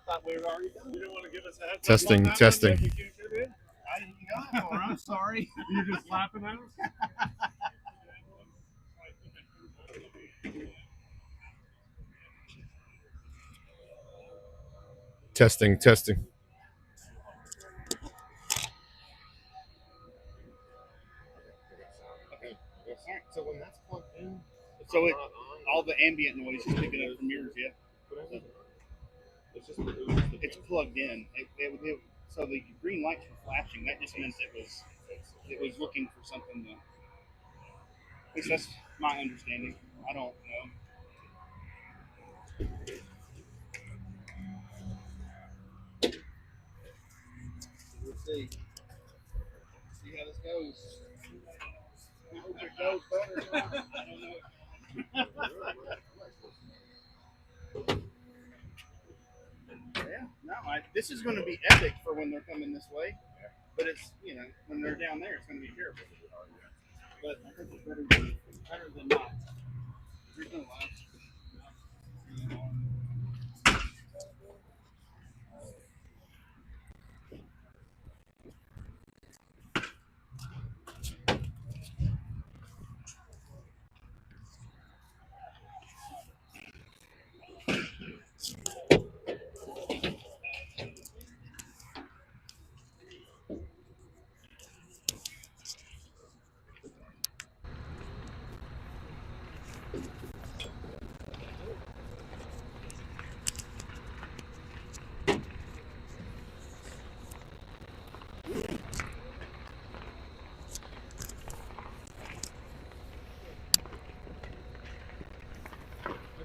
thought we were already done. You didn't want to give us a heads Testing, up on that testing. one, like you can't fit in? I didn't know. I'm sorry. You're just laughing at us? Testing, testing. Okay. So when that's plugged in, so it, all the ambient noise is picking up from yours, yeah? It's plugged in. So the green lights were flashing. That just meant it was looking for something to. At least that's my understanding. I don't know. We'll see. See how this goes. I hope it goes better. I don't know. Yeah, no, this is going to be epic for when they're coming this way. But it's, when they're down there, it's going to be terrible. But I think it's better than not. There's no lie.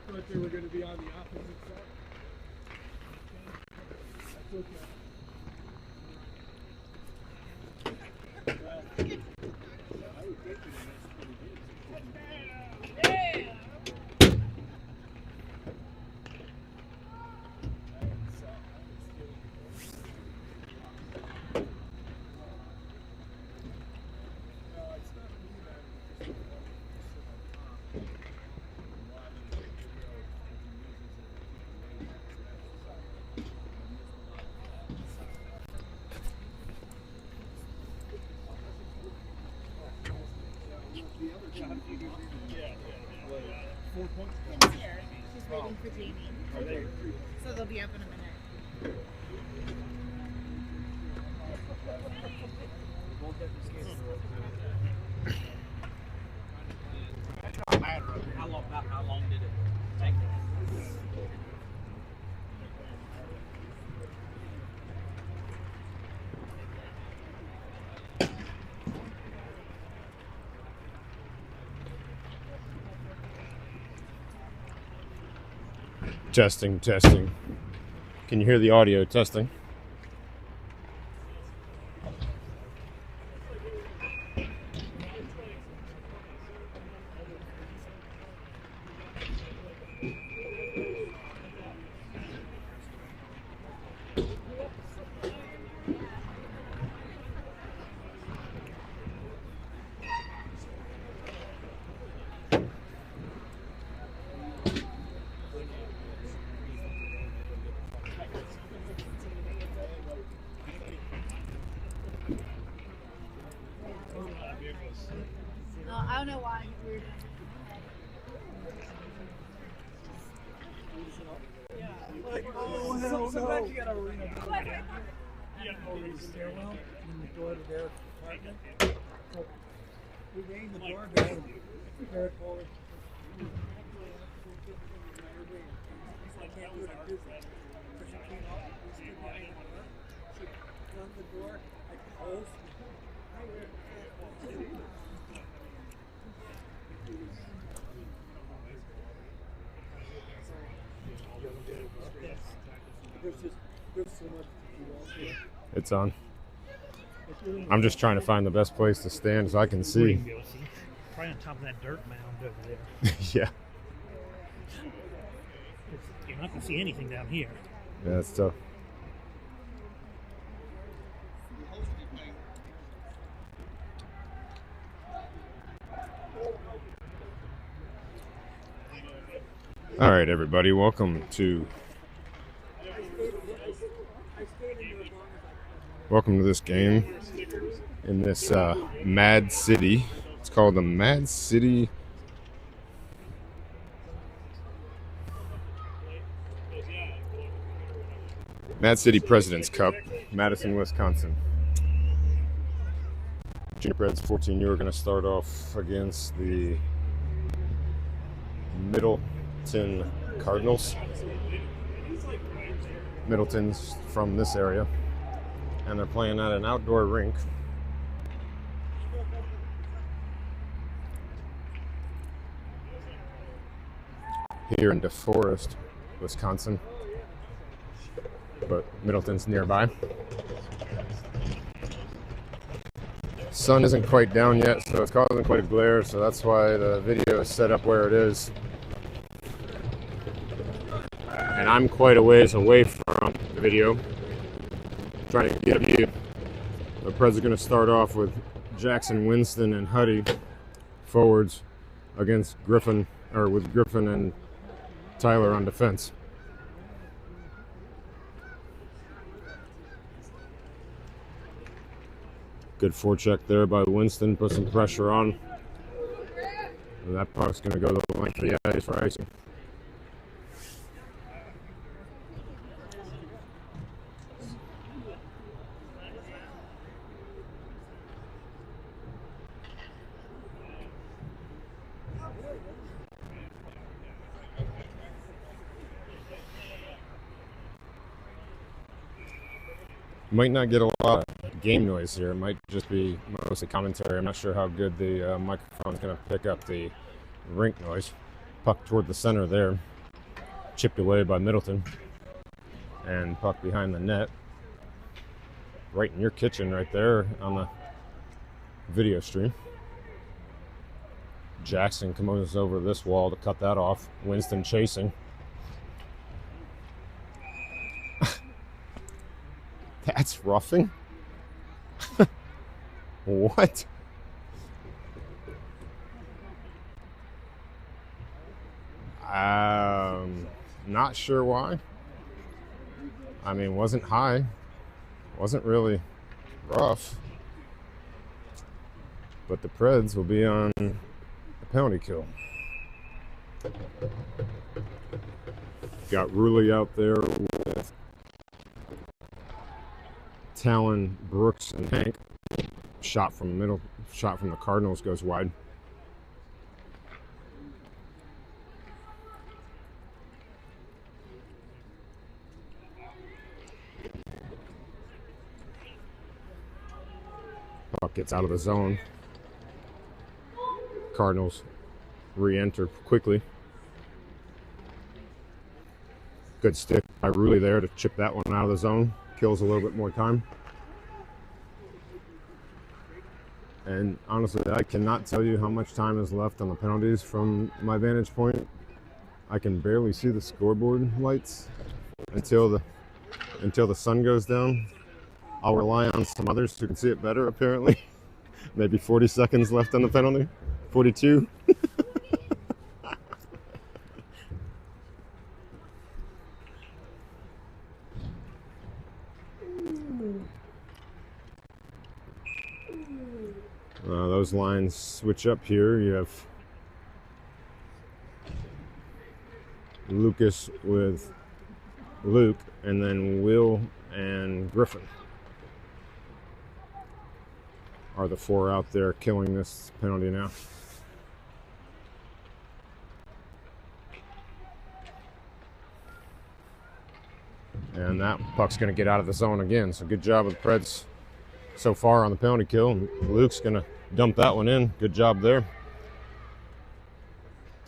I thought they were going to be on the opposite side. That's okay. I was thinking that's pretty good. Here. She's waiting for Jamie. So they'll be up in a minute. Not a matter of how long did it take? Testing, testing. Can you hear the audio? Testing. No, I don't know why. Weird. Oh, hell sometimes you gotta, over the stairwell and the door to their apartment. So we rang the doorbell and prepared for it. I can't do it in business. So she came out, we stood behind the door. She opened the door, I closed. There's so much to do. It's on. I'm just trying to find the best place to stand so I can see. Probably on top of that dirt mound over there. Yeah. You're not going to see anything down here. Yeah, it's tough. All right, everybody, welcome to this game in this Mad City. It's called the Mad City President's Cup, Madison, Wisconsin. Junior Preds 14U are going to start off against the Middleton Cardinals. Middleton's from this area, and they're playing at an outdoor rink. Here in DeForest, Wisconsin, but Middleton's nearby. Sun isn't quite down yet, so it's causing quite a glare, so that's why the video is set up where it is. And I'm quite a ways away from the video, trying to get a view. The Preds are going to start off with Jackson, Winston, and Huddy forwards against Griffin, or with Griffin and Tyler on defense. Good forecheck there by Winston, put some pressure on. That puck's going to go the length of the ice for icing. Might not get a lot of game noise here. It might just be mostly commentary. I'm not sure how good the microphone's going to pick up the rink noise. Puck toward the center there. Chipped away by Middleton. And puck behind the net. Right in your kitchen right there on the video stream. Jackson comes over this wall to cut that off. Winston chasing. That's roughing? What? Not sure why. I mean, wasn't high. Wasn't really rough. But the Preds will be on a penalty kill. Got Ruley out there with Talon, Brooks, and Hank. Shot from the Cardinals goes wide. Puck gets out of the zone. Cardinals re-enter quickly. Good stick by Ruley there to chip that one out of the zone. Kills a little bit more time. And honestly, I cannot tell you how much time is left on the penalties from my vantage point. I can barely see the scoreboard lights until the sun goes down. I'll rely on some others who can see it better, apparently. Maybe 40 seconds left on the penalty. 42. Those lines switch up here. You have Lucas with Luke, and then Will and Griffin are the four out there killing this penalty now. And that puck's going to get out of the zone again. So good job with the Preds so far on the penalty kill. And Luke's going to dump that one in. Good job there.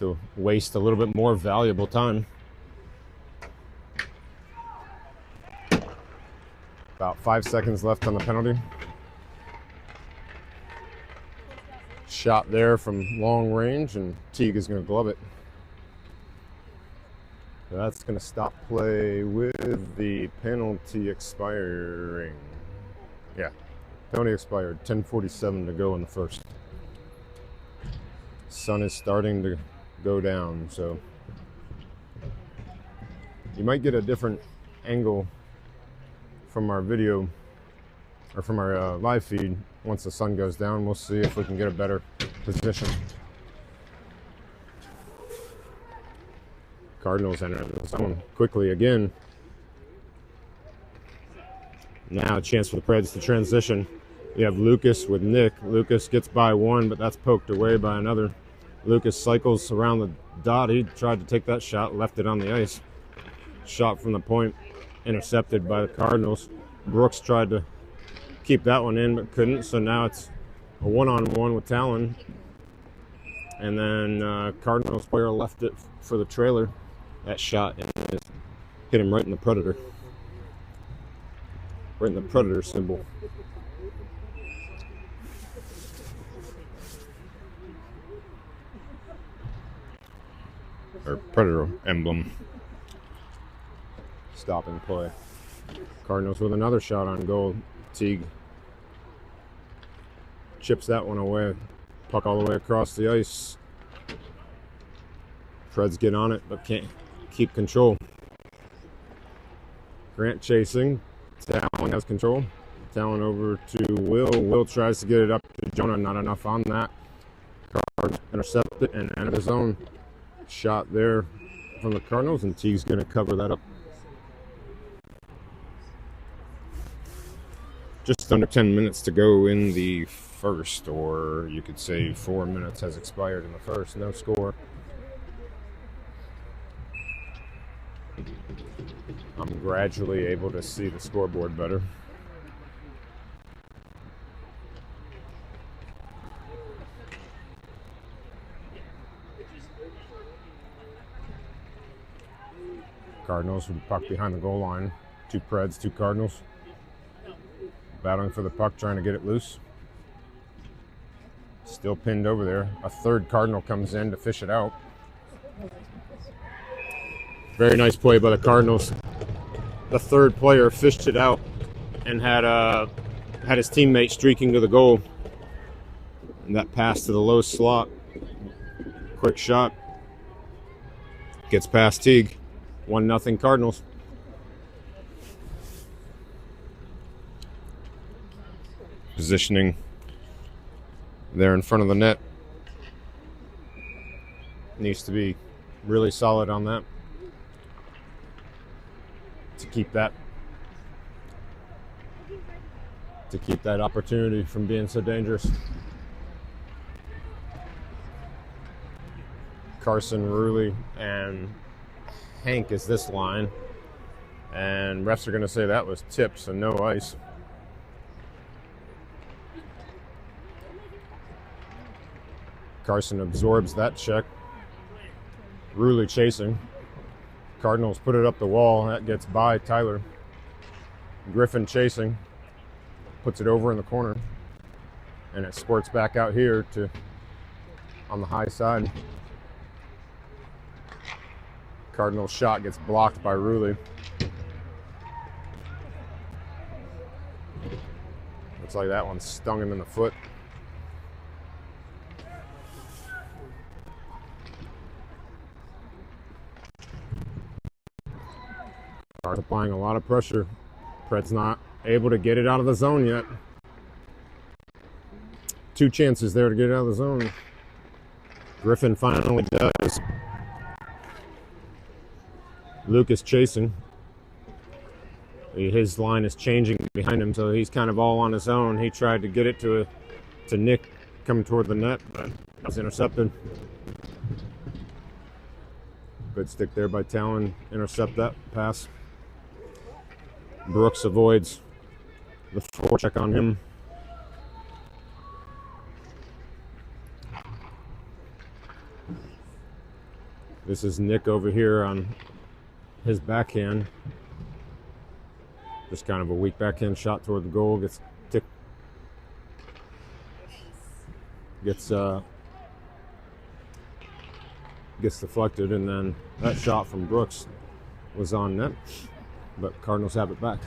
To waste a little bit more valuable time. About 5 seconds left on the penalty. Shot there from long range, and Teague is going to glove it. So that's going to stop play with the penalty expiring. Yeah, penalty expired. 10:47 to go in the first. Sun is starting to go down, so You might get a different angle from our video or from our live feed once the sun goes down. We'll see if we can get a better position. Cardinals enter the zone quickly again. Now a chance for the Preds to transition. You have Lucas with Nick. Lucas gets by one, but that's poked away by another. Lucas cycles around the dot. He tried to take that shot, left it on the ice. Shot from the point, intercepted by the Cardinals. Brooks tried to keep that one in, but couldn't. So now it's a one-on-one with Talon. And then Cardinals player left it for the trailer. That shot and it hit him right in the Predator. Right in the Predator symbol. Or Predator emblem. Stopping play. Cardinals with another shot on goal. Teague chips that one away. Puck all the way across the ice. Preds get on it, but can't keep control. Grant chasing. Talon has control. Talon over to Will. Will tries to get it up to Jonah. Not enough on that. Card intercepted and out of his own. Shot there from the Cardinals, and Teague's going to cover that up. Just under 10 minutes to go in the first, or you could say 4 minutes has expired in the first. No score. I'm gradually able to see the scoreboard better. Cardinals with the puck behind the goal line. 2 Preds, 2 Cardinals. Battling for the puck, trying to get it loose. Still pinned over there. A third Cardinal comes in to fish it out. Very nice play by the Cardinals. The third player fished it out and had his teammate streaking to the goal. And that pass to the low slot. Quick shot. Gets past Teague. 1-0 Cardinals. Positioning there in front of the net. Needs to be really solid on that to keep that opportunity from being so dangerous. Carson, Ruley, and Hank is this line, and refs are going to say that was tipped, so no ice. Carson absorbs that check. Ruley chasing. Cardinals put it up the wall. That gets by Tyler. Griffin chasing. Puts it over in the corner. And it squirts back out here to on the high side. Cardinals shot gets blocked by Ruley. Looks like that one stung him in the foot. Cards applying a lot of pressure. Preds not able to get it out of the zone yet. 2 chances there to get it out of the zone. Griffin finally does. Lucas chasing. His line is changing behind him, so he's kind of all on his own. He tried to get it to Nick coming toward the net, but it was intercepted. Good stick there by Talon. Intercept that pass. Brooks avoids the forecheck on him. This is Nick over here on his backhand. Just kind of a weak backhand shot toward the goal. Gets deflected, and then that shot from Brooks was on net. But Cardinals have it back.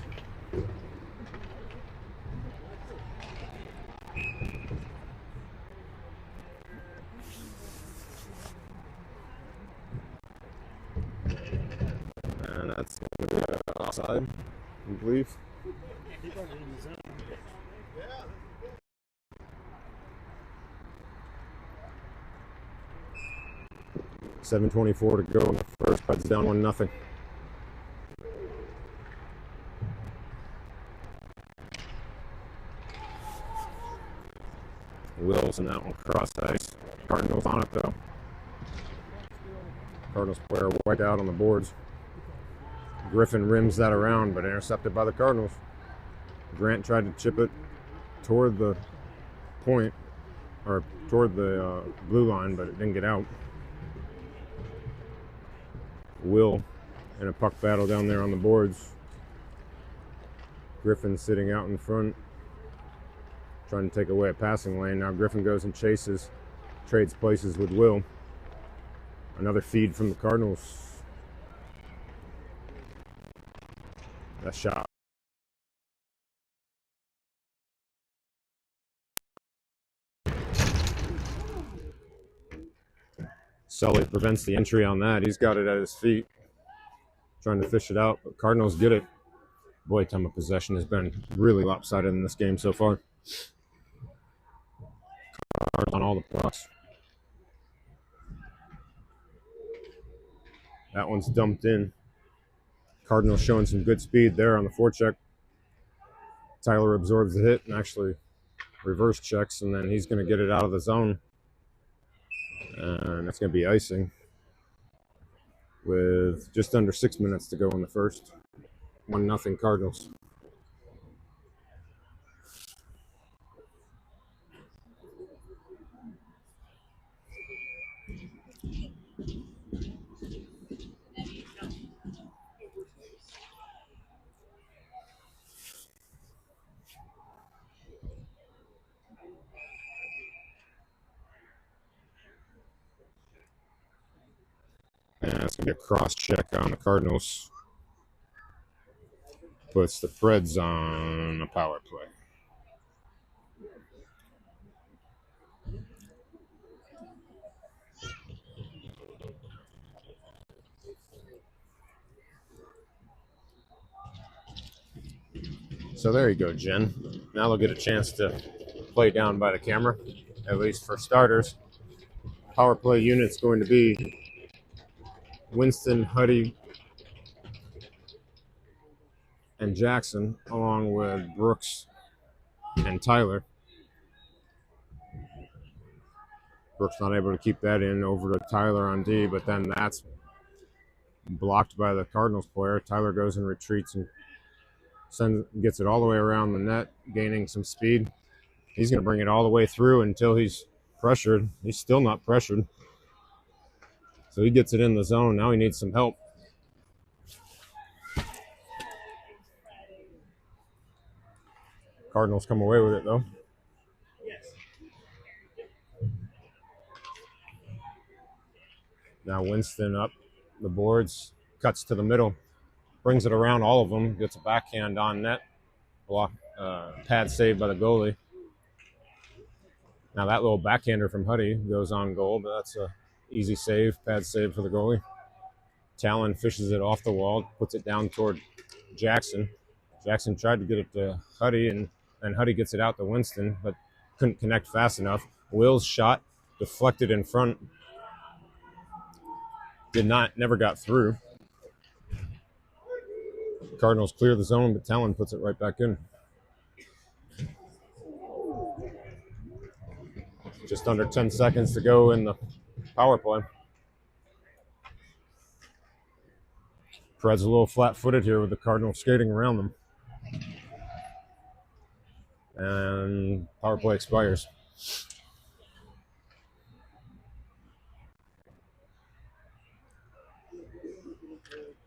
And offside, I believe. They brought it in the zone. 7:24 to go in the first. Preds down 1-0. Wills in that one cross ice. Cardinals on it though. Cardinals player white out on the boards. Griffin rims that around, but intercepted by the Cardinals. Grant tried to chip it toward the point, or toward the blue line, but it didn't get out. Will in a puck battle down there on the boards. Griffin sitting out in front, trying to take away a passing lane. Now Griffin goes and chases, trades places with Will. Another feed from the Cardinals. That shot. Sully prevents the entry on that. He's got it at his feet, trying to fish it out, but Cardinals get it. Boy, time of possession has been really lopsided in this game so far. Cards on all the pucks. That one's dumped in. Cardinals showing some good speed there on the forecheck. Tyler absorbs the hit and actually reverse checks, and then he's going to get it out of the zone. And that's going to be icing with just under 6 minutes to go in the first. 1-0 Cardinals. And it's going to be a cross check on the Cardinals. Puts the Preds on a power play. So there you go, Jen. Now they'll get a chance to play down by the camera, at least for starters. Power play unit's going to be Winston, Huddy, and Jackson, along with Brooks and Tyler. Brooks not able to keep that in, over to Tyler on D, but then that's blocked by the Cardinals player. Tyler goes and retreats and gets it all the way around the net, gaining some speed. He's going to bring it all the way through until he's pressured. He's still not pressured. So he gets it in the zone. Now he needs some help. Cardinals come away with it, though. Now Winston up the boards, cuts to the middle, brings it around all of them, gets a backhand on net. Block, pad saved by the goalie. Now that little backhander from Huddy goes on goal, but that's a easy save, pad save for the goalie. Talon fishes it off the wall, puts it down toward Jackson. Jackson tried to get it to Huddy, and Huddy gets it out to Winston, but couldn't connect fast enough. Will's shot deflected in front. Never got through. Cardinals clear the zone, but Talon puts it right back in. Just under 10 seconds to go in the power play. Preds a little flat-footed here with the Cardinals skating around them. And power play expires.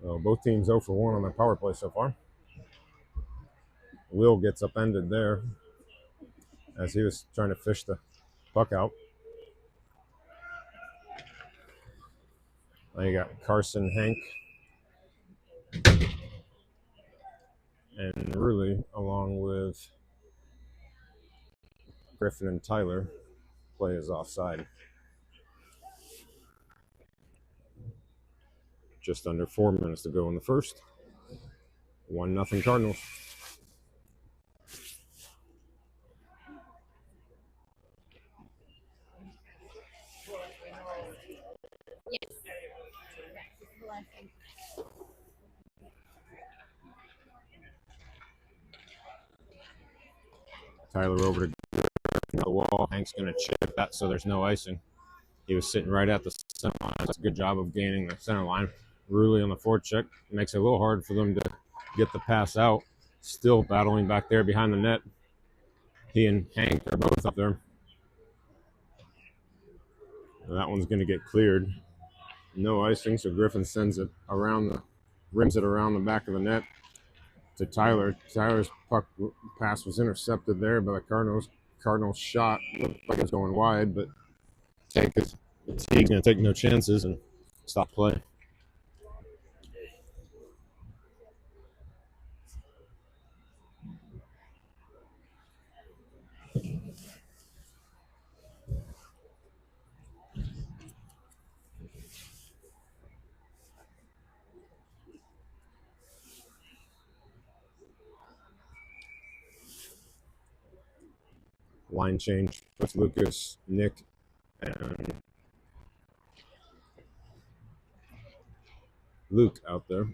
Well, both teams 0 for 1 on their power play so far. Will gets upended there as he was trying to fish the puck out. Now you got Carson, Hank, and Ruley, along with Griffin and Tyler. Play is offside. Just under 4 minutes to go in the first. 1-0 Cardinals. Tyler over to the wall. Hank's going to chip that so there's no icing. He was sitting right at the center line. That's a good job of gaining the center line. Ruley on the forecheck. Makes it a little hard for them to get the pass out. Still battling back there behind the net. He and Hank are both up there. That one's going to get cleared. No icing, so Griffin sends it around rims it around the back of the net to Tyler. Tyler's puck pass was intercepted there by the Cardinals. Cardinals shot looked like it was going wide, but Teague's going to take no chances and stop play. Line change with Lucas, Nick, and Luke out there.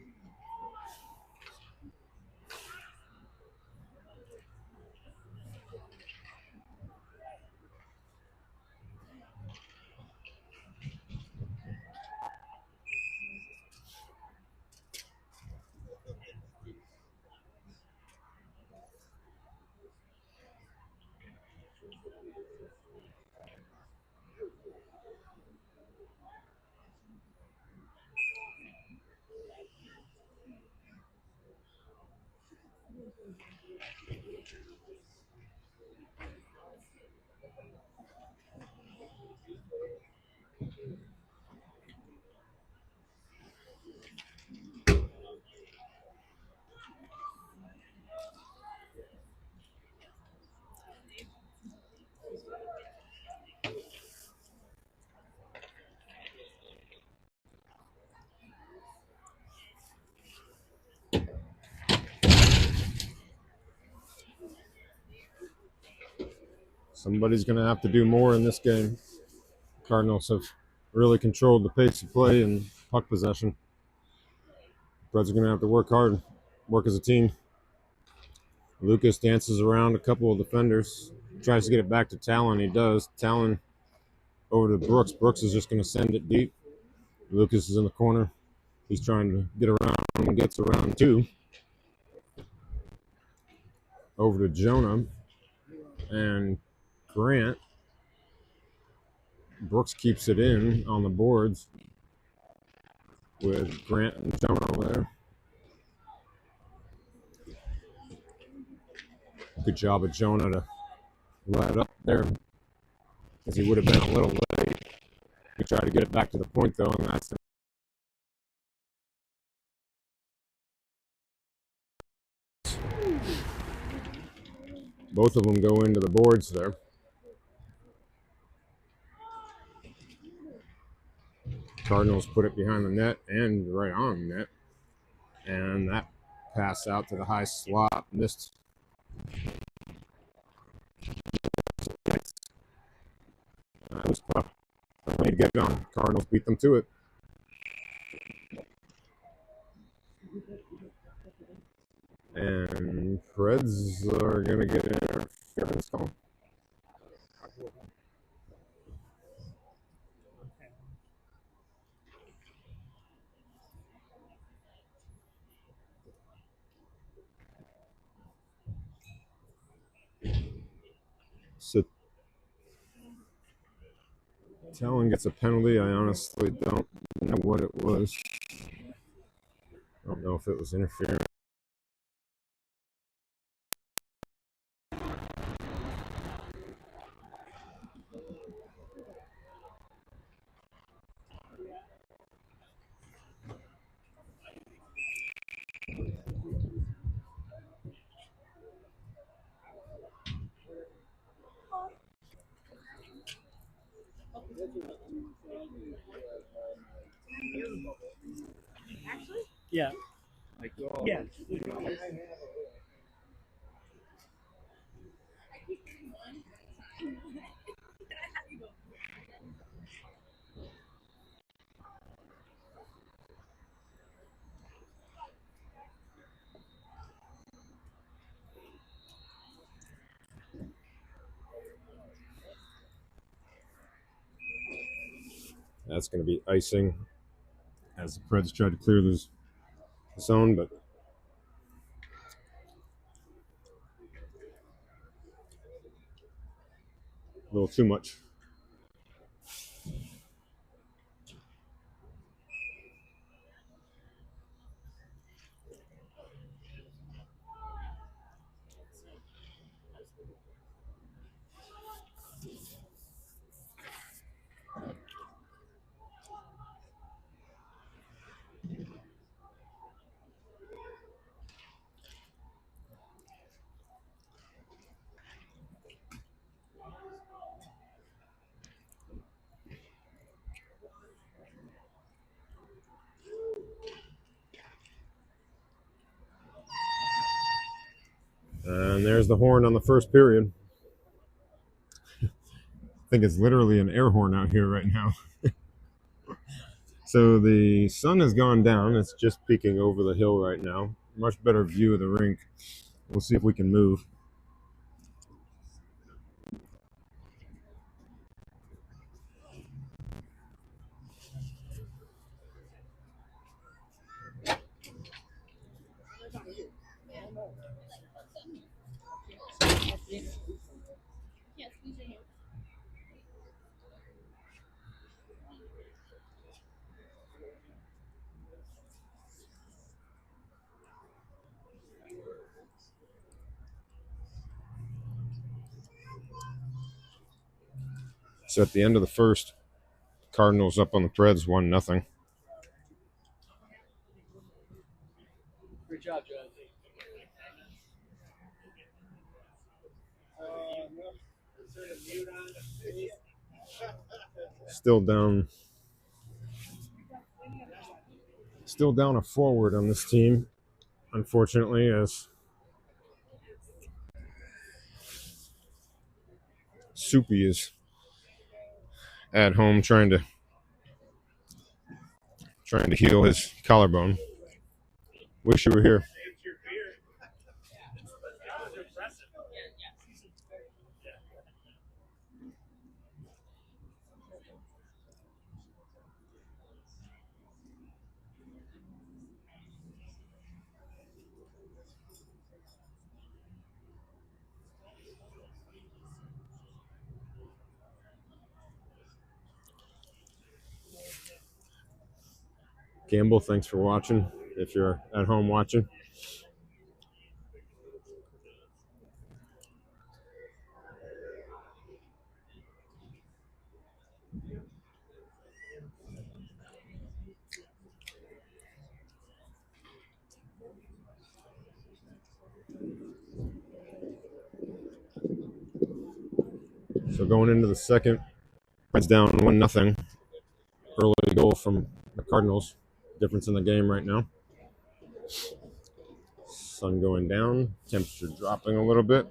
Somebody's going to have to do more in this game. Cardinals have really controlled the pace of play and puck possession. Preds are going to have to work hard, work as a team. Lucas dances around a couple of defenders, tries to get it back to Talon. He does. Talon over to Brooks. Brooks is just going to send it deep. Lucas is in the corner. He's trying to get around and gets around too. Over to Jonah and Grant. Brooks keeps it in on the boards with Grant and Jonah over there. Good job of Jonah to let it up there, because he would have been a little late. He tried to get it back to the point though, and that's both of them go into the boards there. Cardinals put it behind the net and right on net. And that pass out to the high slot missed. That was tough. Way to get it on. Cardinals beat them to it. And Preds are going to get an interference call. So Talon gets a penalty. I honestly don't know what it was. I don't know if it was interference. Yeah. Yes. That's going to be icing as the Preds try to clear this zone, but a little too much. And there's the horn on the first period. I think it's literally an air horn out here right now. So the sun has gone down. It's just peeking over the hill right now. Much better view of the rink. We'll see if we can move. So at the end of the first, Cardinals up on the Preds 1-0. Great job, Joe. Still down a forward on this team, unfortunately, as Soupy is at home trying to heal his collarbone. Wish you were here. Gamble, thanks for watching. If you're at home watching. So going into the second, Preds down 1-0. Early goal from the Cardinals. Difference in the game right now. Sun going down, temperature dropping a little bit.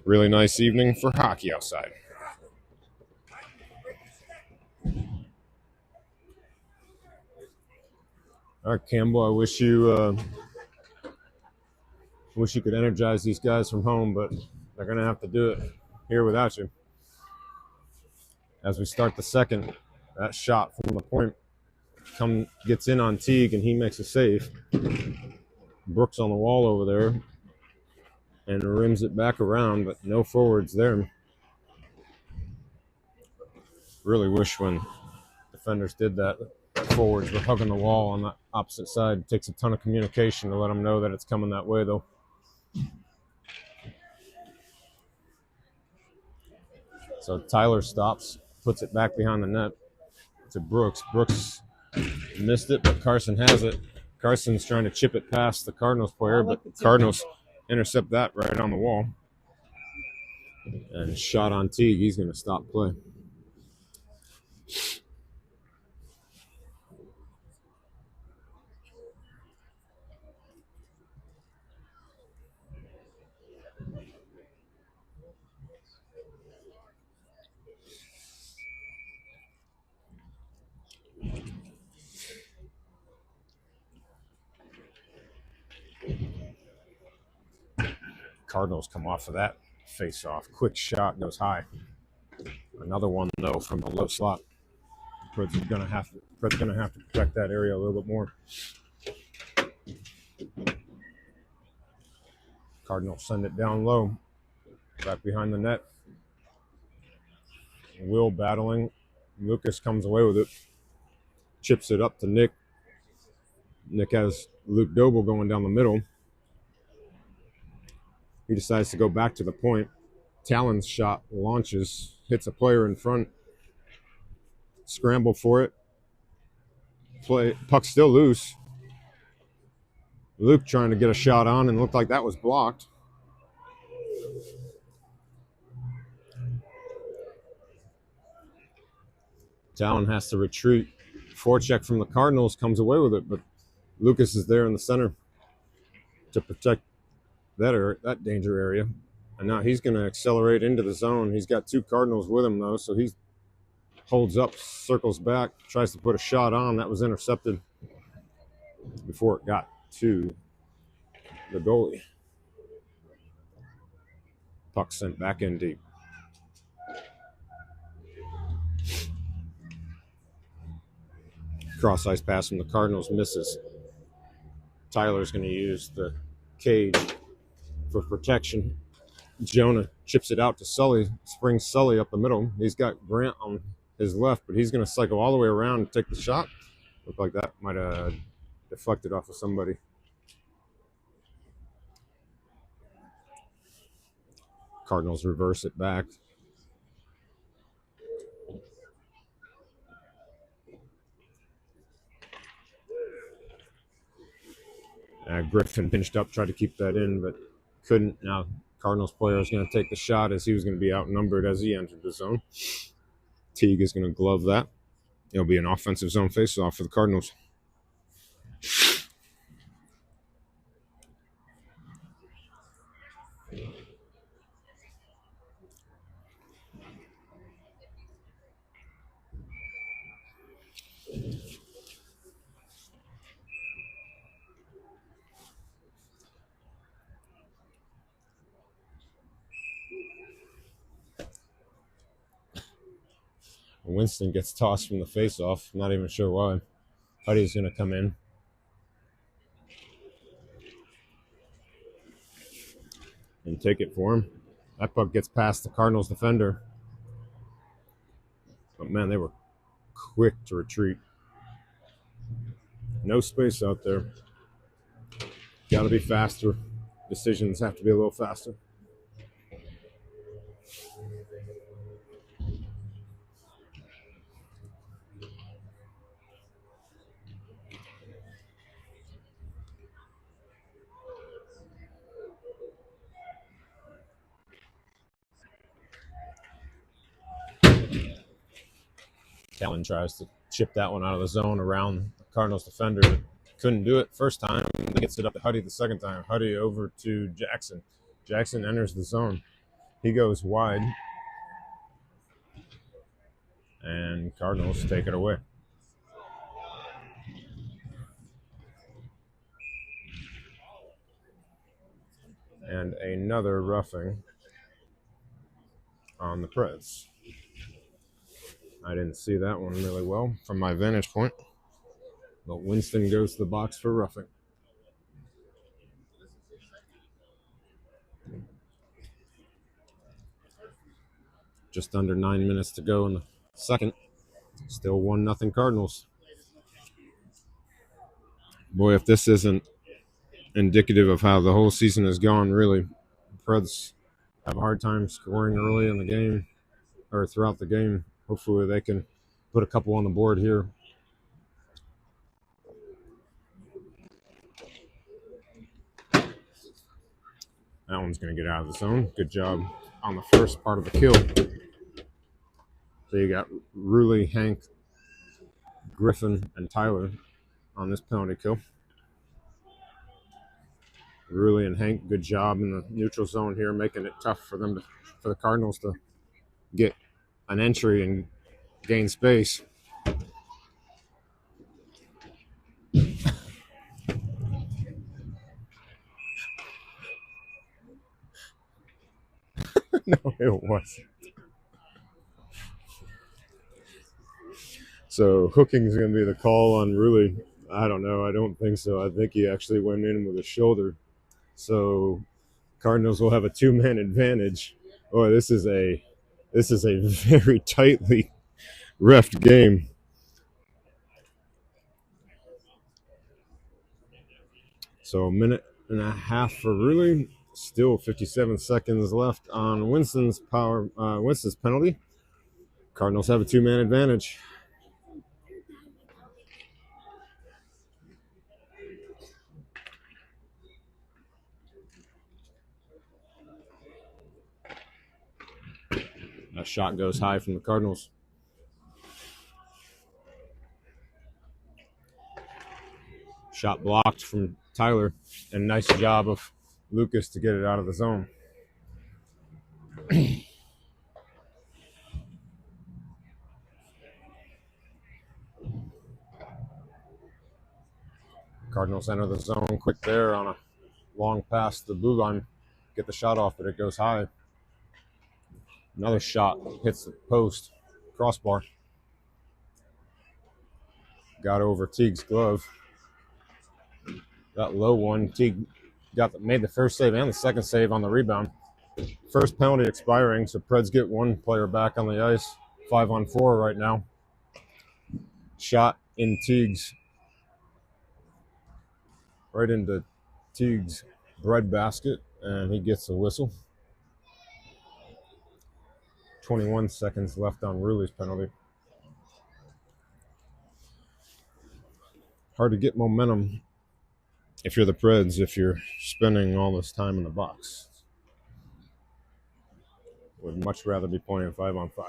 Really nice evening for hockey outside. All right, Campbell, I wish you could energize these guys from home, but they're going to have to do it here without you. As we start the second, that shot from the point gets in on Teague, and he makes a save. Brooks on the wall over there and rims it back around, but no forwards there. Really wish when defenders did that, forwards were hugging the wall on the opposite side. It takes a ton of communication to let them know that it's coming that way, though. So Tyler stops, puts it back behind the net to Brooks. Brooks missed it, but Carson has it. Carson's trying to chip it past the Cardinals player, but Cardinals intercept that right on the wall. And shot on Teague. He's going to stop play. Cardinals come off of that face-off. Quick shot goes high. Another one though from a low slot. Preds are gonna have to protect that area a little bit more. Cardinals send it down low, back behind the net. Will battling. Lucas comes away with it. Chips it up to Nick. Nick has Luke Doble going down the middle. He decides to go back to the point. Talon's shot launches, hits a player in front. Scramble for it. Puck still loose. Luke trying to get a shot on and looked like that was blocked. Talon has to retreat. Forecheck from the Cardinals comes away with it, but Lucas is there in the center to protect that danger area. And now he's going to accelerate into the zone. He's got two Cardinals with him, though, so he holds up, circles back, tries to put a shot on. That was intercepted before it got to the goalie. Puck sent back in deep. Cross ice pass from the Cardinals misses. Tyler's going to use the cage for protection. Jonah chips it out to Sully, springs Sully up the middle. He's got Grant on his left, but he's going to cycle all the way around and take the shot. Looked like that might have deflected off of somebody. Cardinals reverse it back. Griffin pinched up, tried to keep that in, but couldn't. Now Cardinals player is going to take the shot as he was going to be outnumbered as he entered the zone. Teague is going to glove that. It'll be an offensive zone faceoff for the Cardinals. Winston gets tossed from the faceoff. Not even sure why. Huddy's going to come in. And take it for him. That puck gets past the Cardinals defender. But man, they were quick to retreat. No space out there. Got to be faster. Decisions have to be a little faster. Talon tries to chip that one out of the zone around the Cardinals defender. Couldn't do it first time. Gets it up to Huddy the second time. Huddy over to Jackson. Jackson enters the zone. He goes wide. And Cardinals take it away. And another roughing on the Preds. I didn't see that one really well from my vantage point. But Winston goes to the box for roughing. Just under 9 minutes to go in the second. Still 1-0 Cardinals. Boy, if this isn't indicative of how the whole season has gone, really. Preds have a hard time scoring early in the game or throughout the game. Hopefully they can put a couple on the board here. That one's going to get out of the zone. Good job on the first part of the kill. So you got Ruley, Hank, Griffin, and Tyler on this penalty kill. Ruley and Hank, good job in the neutral zone here, making it tough for the Cardinals to get an entry and gain space. No, it wasn't. So hooking is going to be the call on Rulli. I don't know. I don't think so. I think he actually went in with a shoulder. So Cardinals will have a 2-man advantage. Boy, this is a very tightly reffed game. So a minute and a half for Rulli. Still 57 seconds left on Winston's penalty. Cardinals have a 2-man advantage. That shot goes high from the Cardinals. Shot blocked from Tyler, and nice job of Lucas to get it out of the zone. Cardinals enter the zone quick there on a long pass to the blue line. Get the shot off, but it goes high. Another shot hits the post, crossbar. Got over Teague's glove. That low one, Teague made the first save and the second save on the rebound. First penalty expiring, so Preds get one player back on the ice. 5-on-4 right now. Shot in Teague's, right into Teague's breadbasket, and he gets a whistle. 21 seconds left on Rulli's penalty. Hard to get momentum if you're the Preds, if you're spending all this time in the box. Would much rather be playing 5-on-5.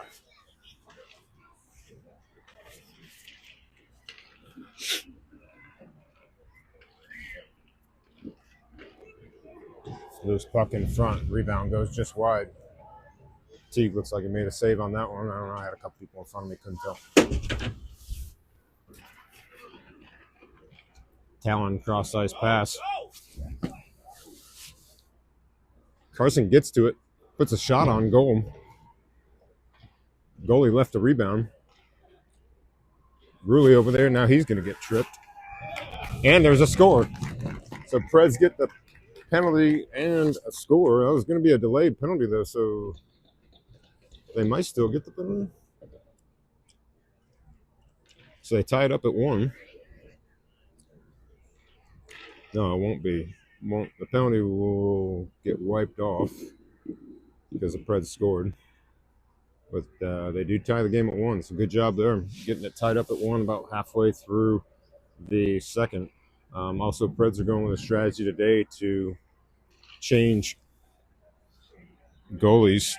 Loose puck in front. Rebound goes just wide. Teague looks like he made a save on that one. I don't know. I had a couple people in front of me, couldn't tell. Talon cross-ice pass. Carson gets to it, puts a shot on goal. Goalie left the rebound. Rulli over there. Now he's going to get tripped. And there's a score. So Preds get the penalty and a score. That was going to be a delayed penalty, though, so they might still get the penalty. So they tie it up at 1. No, it won't be. The penalty will get wiped off because the Preds scored. But they do tie the game at 1, so good job there. Getting it tied up at 1 about halfway through the second. Also, Preds are going with a strategy today to change goalies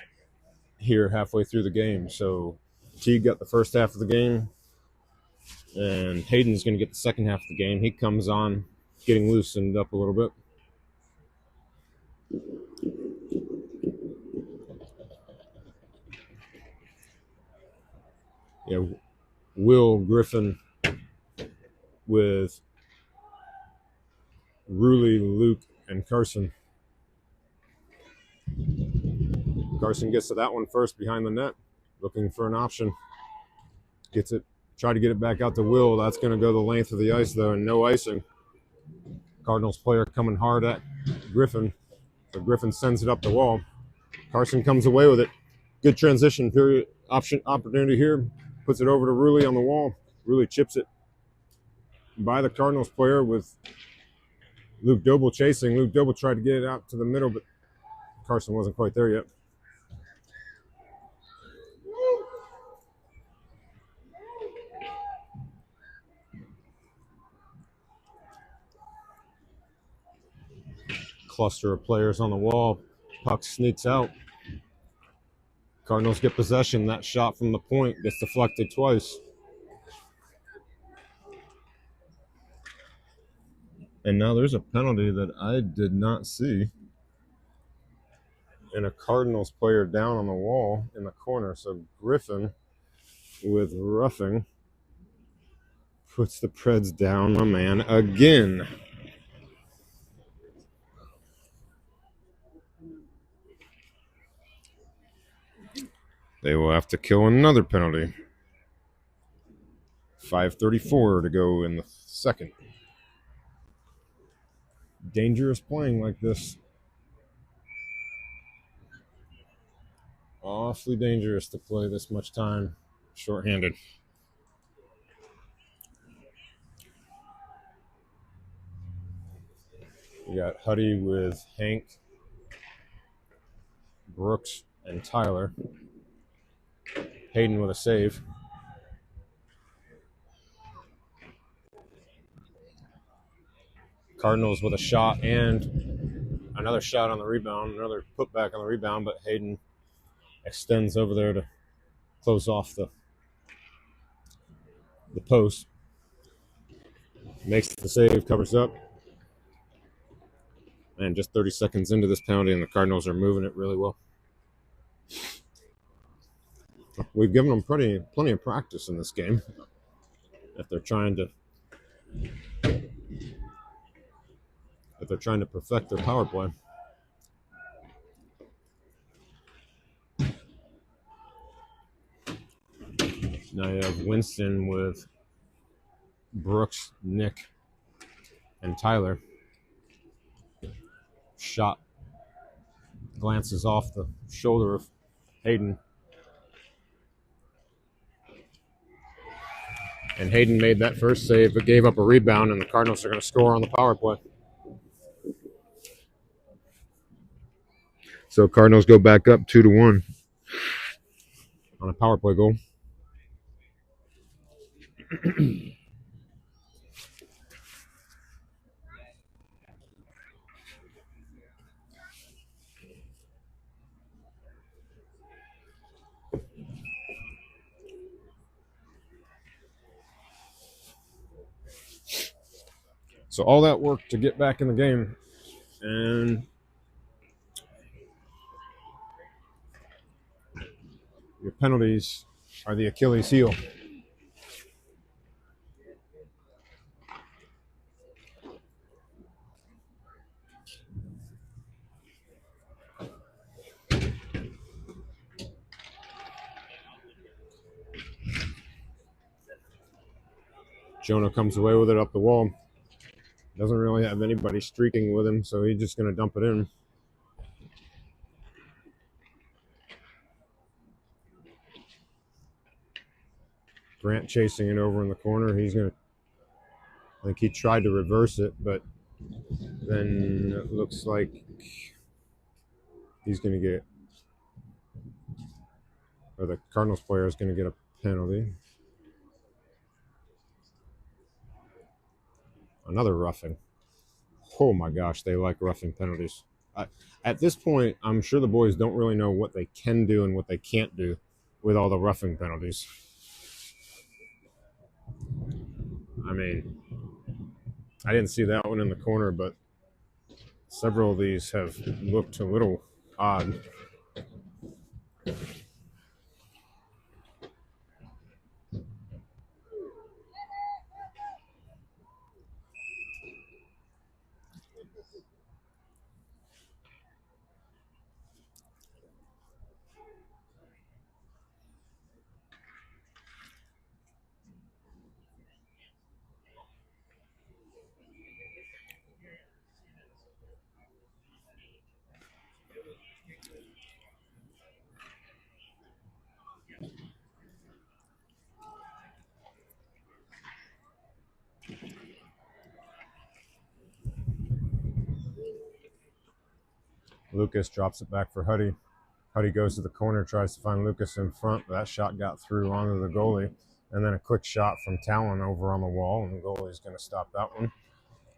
here halfway through the game. So Teague got the first half of the game, and Hayden's going to get the second half of the game. He comes on getting loosened up a little bit. Yeah, Will Griffin with Rulli, Luke, and Carson. Carson gets to that one first behind the net, looking for an option. Gets it, try to get it back out to Will. That's going to go the length of the ice, though, and no icing. Cardinals player coming hard at Griffin. So Griffin sends it up the wall. Carson comes away with it. Good transition period opportunity here. Puts it over to Rulli on the wall. Rulli chips it by the Cardinals player with Luke Doble chasing. Luke Doble tried to get it out to the middle, but Carson wasn't quite there yet. Cluster of players on the wall. Puck sneaks out. Cardinals get possession. That shot from the point gets deflected twice. And now there's a penalty that I did not see. And a Cardinals player down on the wall in the corner. So Griffin, with roughing, puts the Preds down, my man, again. They will have to kill another penalty. 5:34 to go in the second. Dangerous playing like this. Awfully dangerous to play this much time shorthanded. We got Huddy with Hank, Brooks, and Tyler. Hayden with a save. Cardinals with a shot and another shot on the rebound, another putback on the rebound, but Hayden extends over there to close off the post. Makes the save, covers up. And just 30 seconds into this penalty, and the Cardinals are moving it really well. We've given them plenty of practice in this game. If they're trying to perfect their power play. Now you have Winston with Brooks, Nick, and Tyler. Shot glances off the shoulder of Hayden. And Hayden made that first save, but gave up a rebound, and the Cardinals are going to score on the power play. So Cardinals go back up 2-1 on a power play goal. So all that work to get back in the game, and your penalties are the Achilles heel. Jonah comes away with it up the wall. Doesn't really have anybody streaking with him, so he's just going to dump it in. Grant chasing it over in the corner. He's going to, I think he tried to reverse it, but then it looks like he's going to get, or the Cardinals player is going to get a penalty. Another roughing. Oh my gosh, they like roughing penalties. At this point, I'm sure the boys don't really know what they can do and what they can't do with all the roughing penalties. I mean, I didn't see that one in the corner, but several of these have looked a little odd. Lucas drops it back for Huddy. Huddy goes to the corner, tries to find Lucas in front, but that shot got through onto the goalie. And then a quick shot from Talon over on the wall, and the goalie's going to stop that one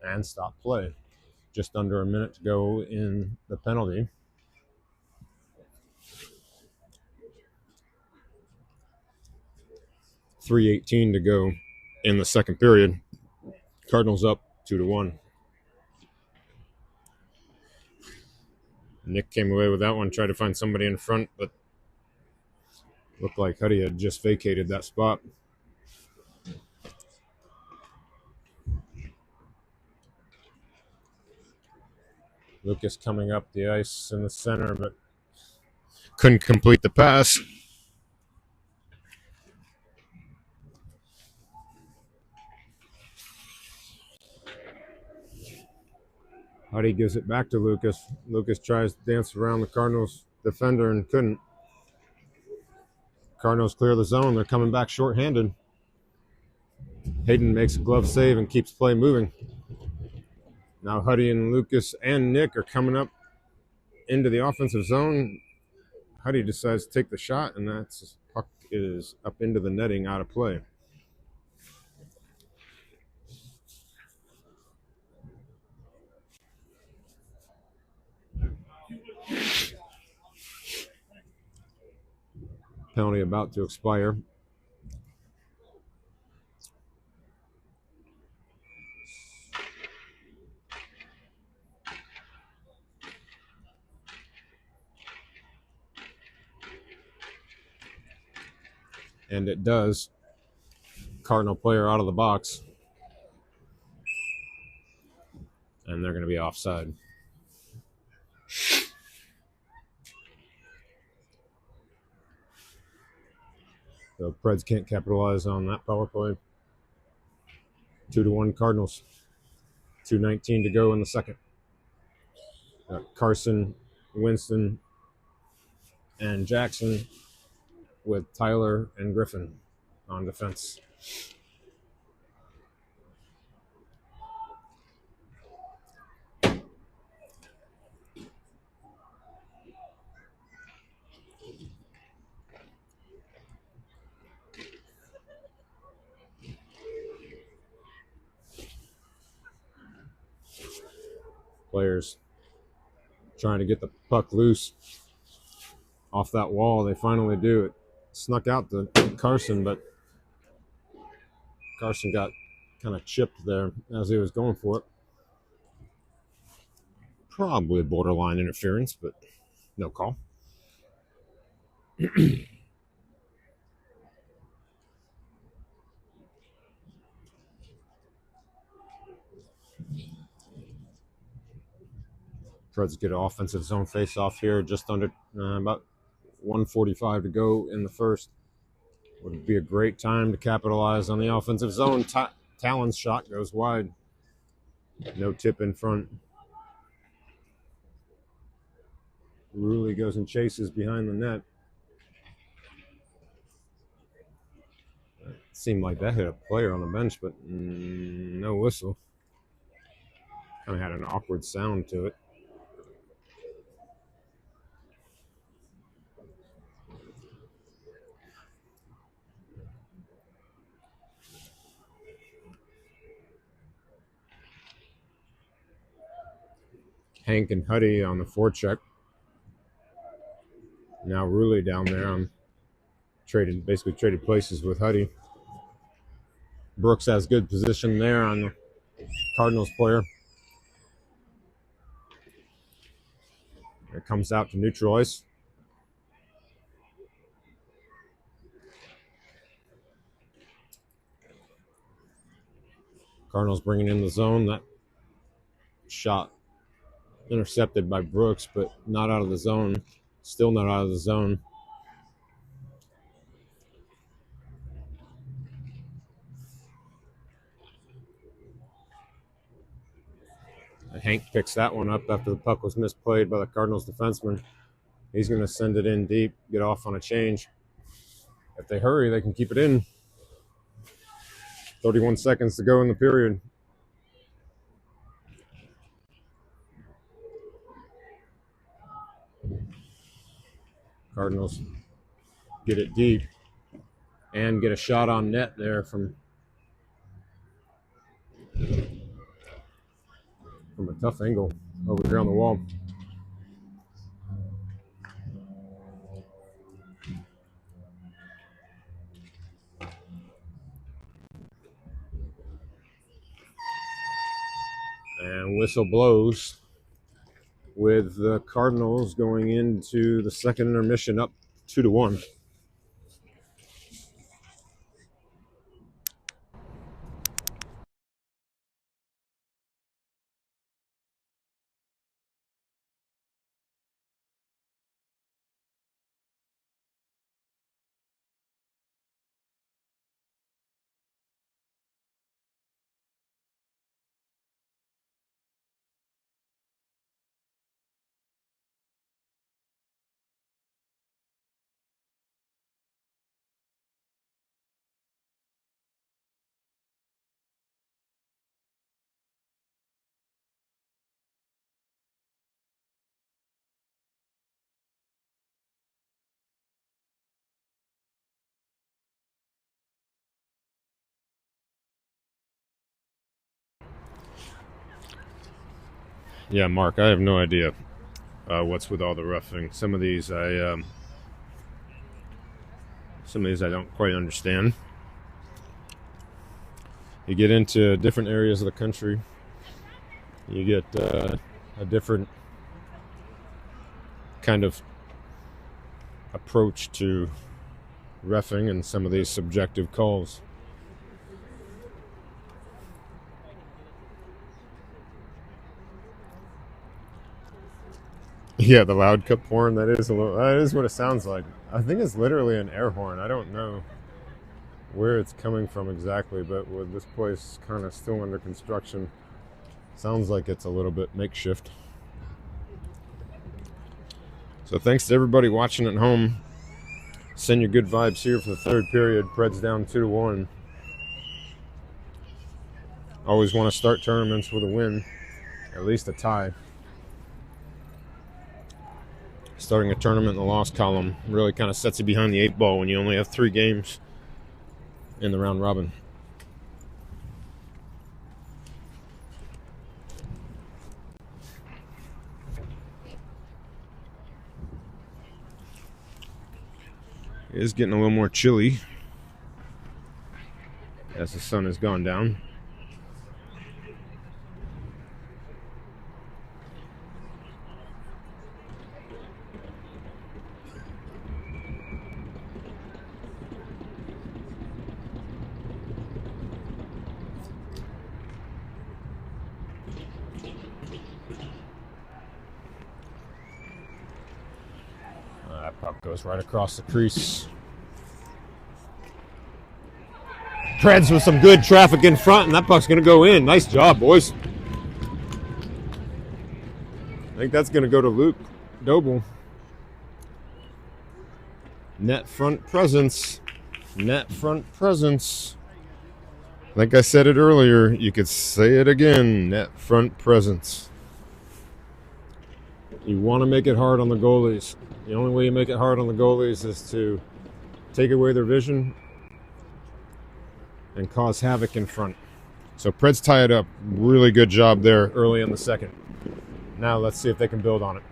and stop play. Just under a minute to go in the penalty. .318 to go in the second period. Cardinals up 2-1. Nick came away with that one, tried to find somebody in front, but looked like Huddy had just vacated that spot. Lucas coming up the ice in the center, but couldn't complete the pass. Huddy gives it back to Lucas. Lucas tries to dance around the Cardinals defender and couldn't. Cardinals clear the zone. They're coming back shorthanded. Hayden makes a glove save and keeps play moving. Now Huddy and Lucas and Nick are coming up into the offensive zone. Huddy decides to take the shot, and that's puck is up into the netting, out of play. Penalty about to expire. And it does. Cardinal player out of the box. And they're going to be offside. The Preds can't capitalize on that power play. 2-1 Cardinals. 2:19 to go in the second. Carson, Winston, and Jackson with Tyler and Griffin on defense. Players trying to get the puck loose off that wall. They finally do. It snuck out to Carson, but Carson got kind of chipped there as he was going for it. Probably borderline interference, but no call. Preds get an offensive zone face-off here, just under about 1:45 to go in the first. Would be a great time to capitalize on the offensive zone. Talon's shot goes wide. No tip in front. Rulli goes and chases behind the net. It seemed like that hit a player on the bench, but no whistle. Kind of had an awkward sound to it. Hank and Huddy on the forecheck. Now Rulli down there on basically traded places with Huddy. Brooks has good position there on the Cardinals player. It comes out to neutral ice. Cardinals bringing in the zone. That shot intercepted by Brooks, but not out of the zone. Still not out of the zone. Hank picks that one up after the puck was misplayed by the Cardinals defenseman. He's going to send it in deep, get off on a change. If they hurry, they can keep it in. 31 seconds to go in the period. Cardinals get it deep and get a shot on net there from a tough angle over here on the wall. And whistle blows with the Cardinals going into the second intermission up 2-1. Yeah, Mark, I have no idea what's with all the roughing. Some of these I don't quite understand. You get into different areas of the country, you get a different kind of approach to reffing and some of these subjective calls. Yeah, the loud cup horn, that is what it sounds like. I think it's literally an air horn. I don't know where it's coming from exactly, but with this place kind of still under construction, sounds like it's a little bit makeshift. So thanks to everybody watching at home. Send your good vibes here for the third period. Preds down 2-1. Always want to start tournaments with a win, at least a tie. Starting a tournament in the loss column really kind of sets you behind the 8 ball when you only have 3 games in the round robin. It is getting a little more chilly as the sun has gone down. That puck goes right across the crease. Preds with some good traffic in front, and that puck's going to go in. Nice job, boys. I think that's going to go to Luke Doble. Net front presence. Net front presence. Like I said it earlier, you could say it again. Net front presence. You want to make it hard on the goalies. The only way you make it hard on the goalies is to take away their vision and cause havoc in front. So Preds tie it up. Really good job there early in the second. Now let's see if they can build on it.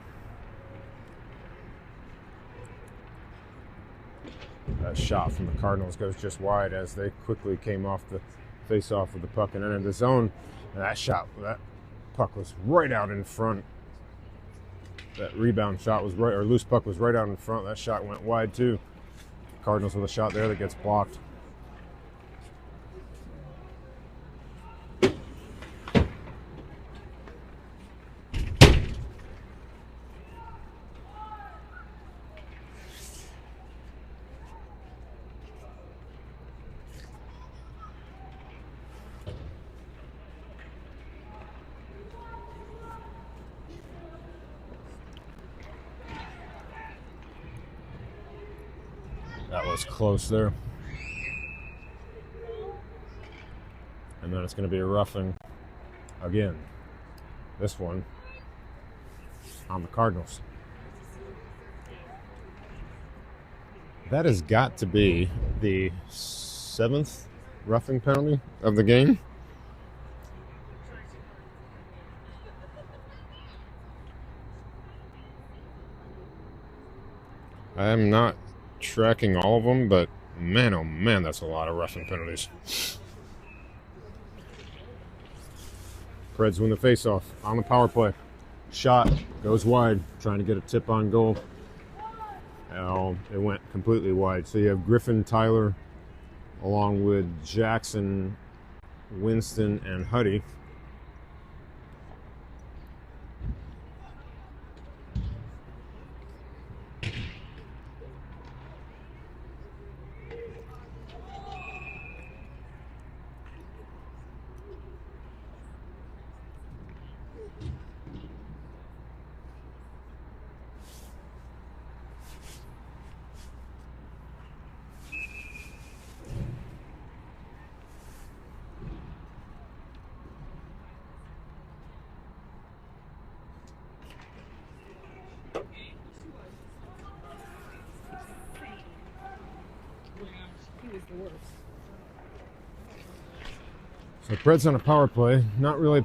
That shot from the Cardinals goes just wide as they quickly came off the face-off with the puck and entered the zone. And that puck was right out in front. That rebound shot was right, or loose puck was right out in front. That shot went wide too. Cardinals with a shot there that gets blocked. That was close there. And then it's going to be a roughing again. This one on the Cardinals. That has got to be the 7th roughing penalty of the game. I am not tracking all of them, but man, oh man, that's a lot of roughing penalties. Preds win the faceoff on the power play. Shot goes wide, trying to get a tip on goal. Oh, it went completely wide. So you have Griffin, Tyler, along with Jackson, Winston, and Huddy. So Preds on a power play, not really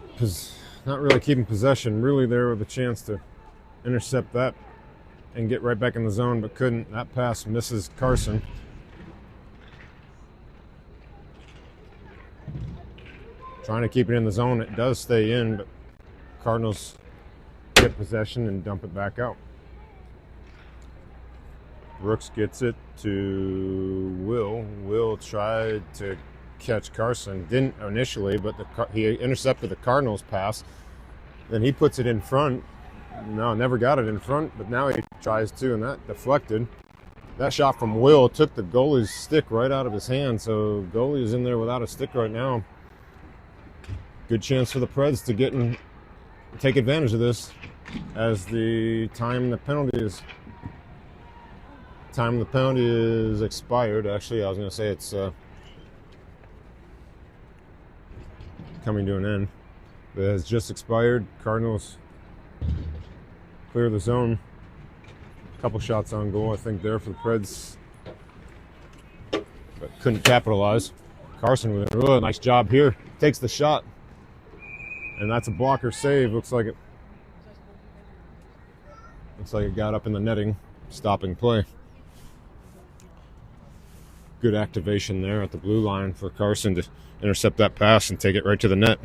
not really keeping possession. Really there with a chance to intercept that and get right back in the zone, but couldn't. That pass misses Carson. Trying to keep it in the zone. It does stay in, but Cardinals get possession and dump it back out. Brooks gets it to Will. Will tried to catch Carson. Didn't initially, but he intercepted the Cardinals pass. Then he puts it in front. No, never got it in front, but now he tries to, and that deflected. That shot from Will took the goalie's stick right out of his hand, so goalie is in there without a stick right now. Good chance for the Preds to get and take advantage of this as the time the penalty is expired. Actually, I was going to say it's coming to an end. But it has just expired. Cardinals clear the zone. A couple shots on goal, I think, there for the Preds, but couldn't capitalize. Carson with a really nice job here. Takes the shot, and that's a blocker save. Looks like it got up in the netting, stopping play. Good activation there at the blue line for Carson to intercept that pass and take it right to the net.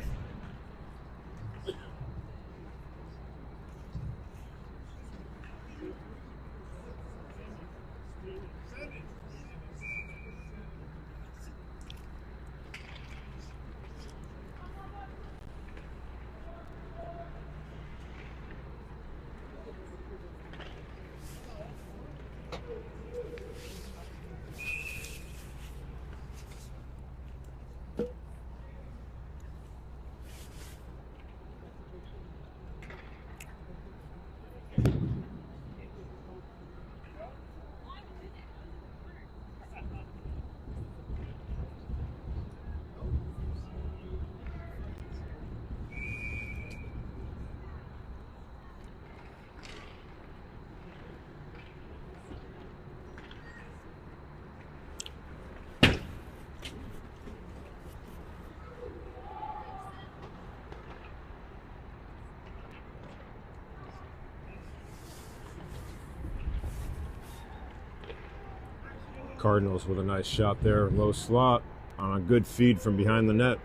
Cardinals with a nice shot there, low slot on a good feed from behind the net.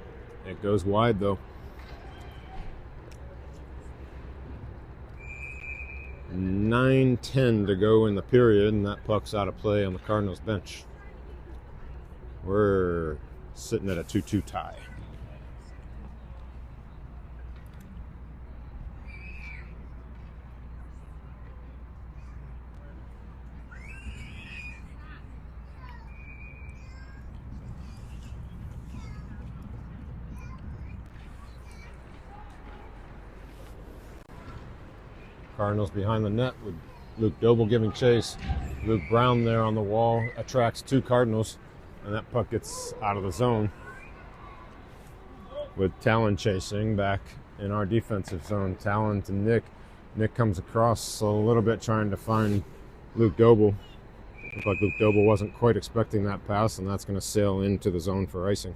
It goes wide though. 9:10 to go in the period, and that puck's out of play on the Cardinals bench. We're sitting at a 2-2 tie. Cardinals behind the net with Luke Doble giving chase. Luke Brown there on the wall attracts two Cardinals, and that puck gets out of the zone with Talon chasing back in our defensive zone. Talon to Nick. Nick comes across a little bit trying to find Luke Doble. Looks like Luke Doble wasn't quite expecting that pass, and that's going to sail into the zone for icing.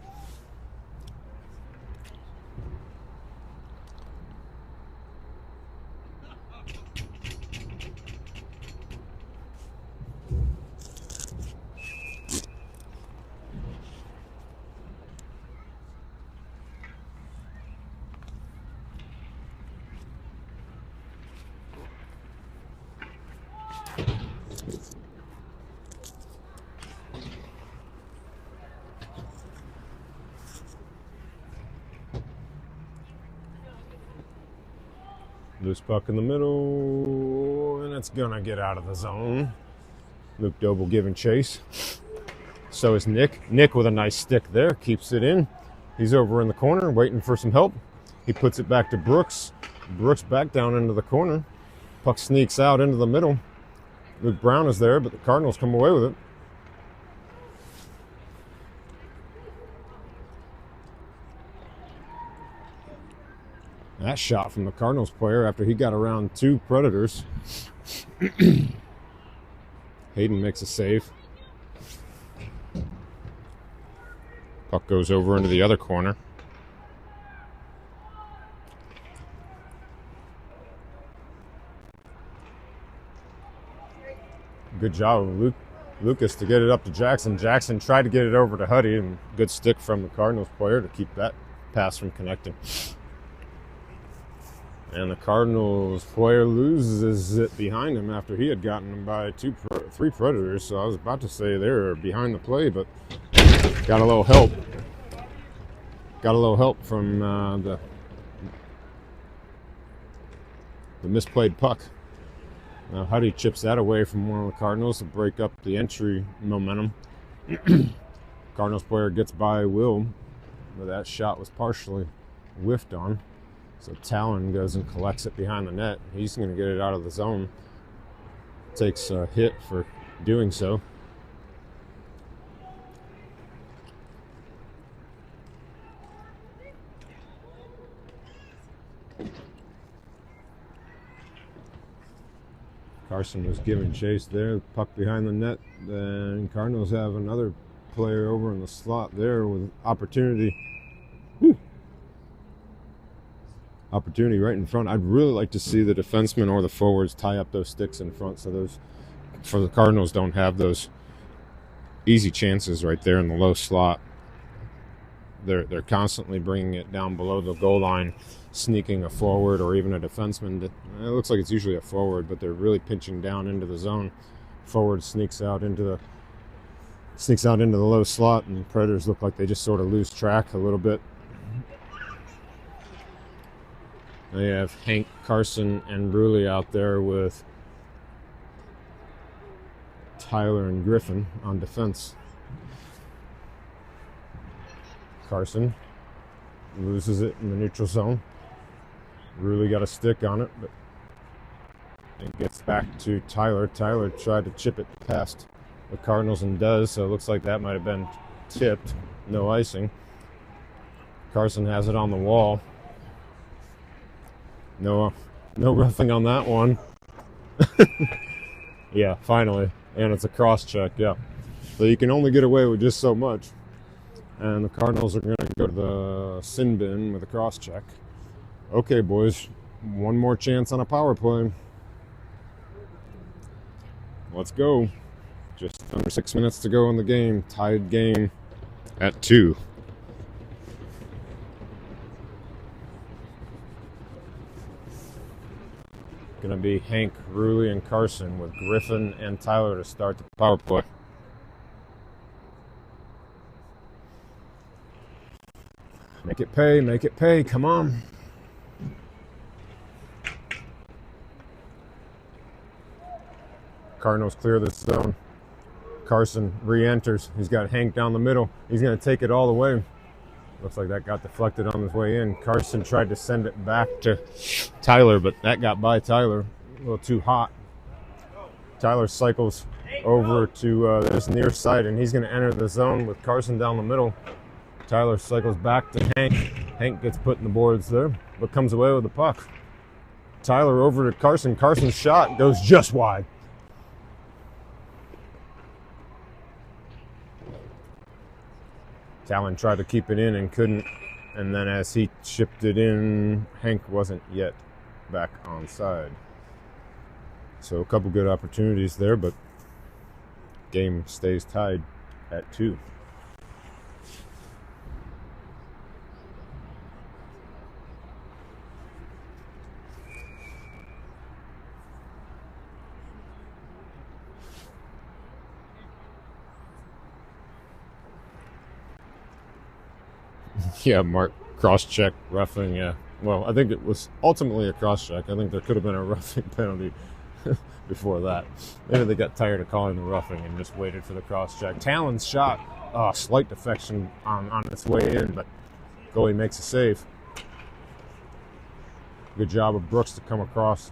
Loose puck in the middle, and it's gonna get out of the zone. Luke Doble giving chase. So is Nick. Nick with a nice stick there, keeps it in. He's over in the corner waiting for some help. He puts it back to Brooks. Brooks back down into the corner. Puck sneaks out into the middle. Luke Brown is there, but the Cardinals come away with it. That shot from the Cardinals player after he got around two Predators. Hayden makes a save. Puck goes over into the other corner. Good job of Lucas to get it up to Jackson. Jackson tried to get it over to Huddy, and good stick from the Cardinals player to keep that pass from connecting. And the Cardinals player loses it behind him after he had gotten him by three Predators. So I was about to say they're behind the play, but got a little help. Got a little help from the misplayed puck. Now Huddy chips that away from one of the Cardinals to break up the entry momentum. Cardinals player gets by Will, but that shot was partially whiffed on. So Talon goes and collects it behind the net. He's going to get it out of the zone. Takes a hit for doing so. Carson was giving chase there. Puck behind the net. Then Cardinals have another player over in the slot there with opportunity. Opportunity right in front. I'd really like to see the defensemen or the forwards tie up those sticks in front, so those for the Cardinals don't have those easy chances right there in the low slot. They're constantly bringing it down below the goal line, sneaking a forward or even a defenseman. It looks like it's usually a forward, but they're really pinching down into the zone. Forward sneaks out into the low slot, and the Predators look like they just sort of lose track a little bit. They have Hank, Carson, and Bruley out there with Tyler and Griffin on defense. Carson loses it in the neutral zone. Bruley got a stick on it, but it gets back to Tyler. Tyler tried to chip it past the Cardinals and does, so it looks like that might have been tipped. No icing. Carson has it on the wall. No roughing on that one. Yeah, finally. And it's a cross check, yeah. So you can only get away with just so much. And the Cardinals are going to go to the sin bin with a cross check. Okay, boys. One more chance on a power play. Let's go. Just under 6 minutes to go in the game. Tied game at 2. Going to be Hank, Ruley, and Carson with Griffin and Tyler to start the power play. Make it pay, come on. Cardinals clear this zone. Carson re-enters. He's got Hank down the middle. He's going to take it all the way. Looks like that got deflected on his way in. Carson tried to send it back to Tyler, but that got by Tyler. A little too hot. Tyler cycles over to this near side, and he's going to enter the zone with Carson down the middle. Tyler cycles back to Hank. Hank gets put in the boards there, but comes away with the puck. Tyler over to Carson. Carson's shot goes just wide. Talon tried to keep it in and couldn't. And then as he chipped it in, Hank wasn't yet back on side. So a couple good opportunities there, but game stays tied at 2. Yeah, Mark cross-check roughing, yeah. Well, I think it was ultimately a cross-check. I think there could have been a roughing penalty before that. Maybe they got tired of calling the roughing and just waited for the cross-check. Talon's shot, slight deflection on its way in, but goalie makes a save. Good job of Brooks to come across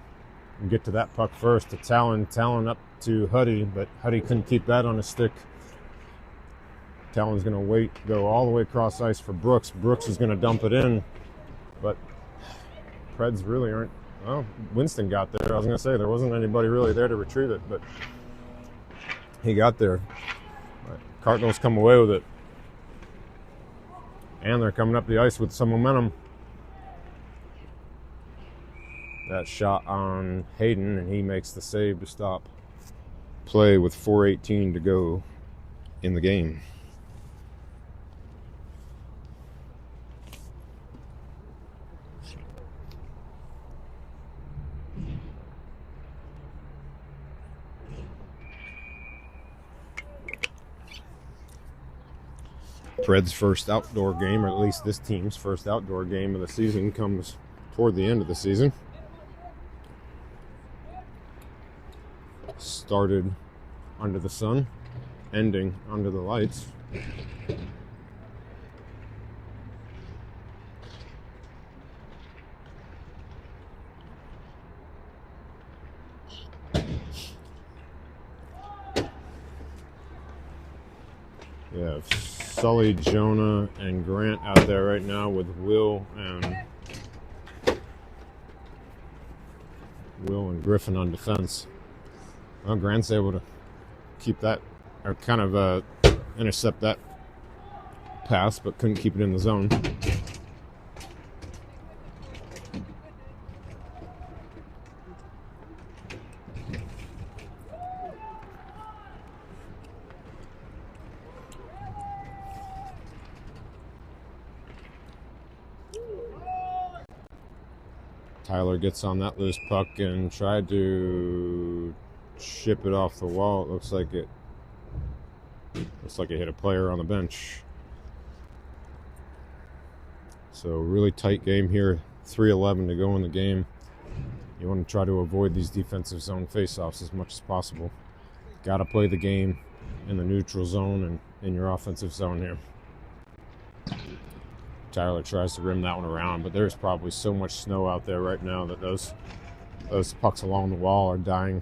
and get to that puck first. To Talon up to Huddy, but Huddy couldn't keep that on his stick. Talon's going to go all the way across ice for Brooks. Brooks is going to dump it in, but Preds really aren't. Well, Winston got there. I was going to say there wasn't anybody really there to retrieve it, but he got there. Cardinals come away with it, and they're coming up the ice with some momentum. That shot on Hayden, and he makes the save to stop. play with 4:18 to go in the game. Preds' first outdoor game, or at least this team's first outdoor game of the season, comes toward the end of the season. Started under the sun, ending under the lights. Yeah, Sully, Jonah, and Grant out there right now with Will and Griffin on defense. Well, Grant's able to keep that, or kind of intercept that pass, but couldn't keep it in the zone. Tyler gets on that loose puck and tried to ship it off the wall. It looks like it hit a player on the bench. So really tight game here. 3:11 to go in the game. You want to try to avoid these defensive zone faceoffs as much as possible. Got to play the game in the neutral zone and in your offensive zone here. Tyler tries to rim that one around, but there's probably so much snow out there right now that those pucks along the wall are dying.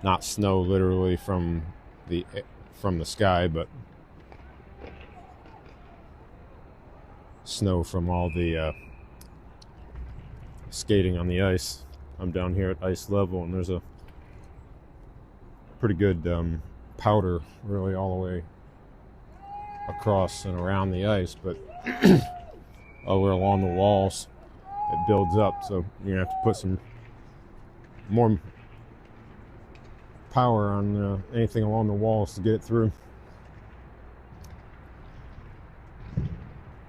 Not snow literally from the sky, but snow from all the skating on the ice. I'm down here at ice level, and there's a pretty good powder really all the way across and around the ice, but over along the walls it builds up, so you're gonna have to put some more power on anything along the walls to get it through.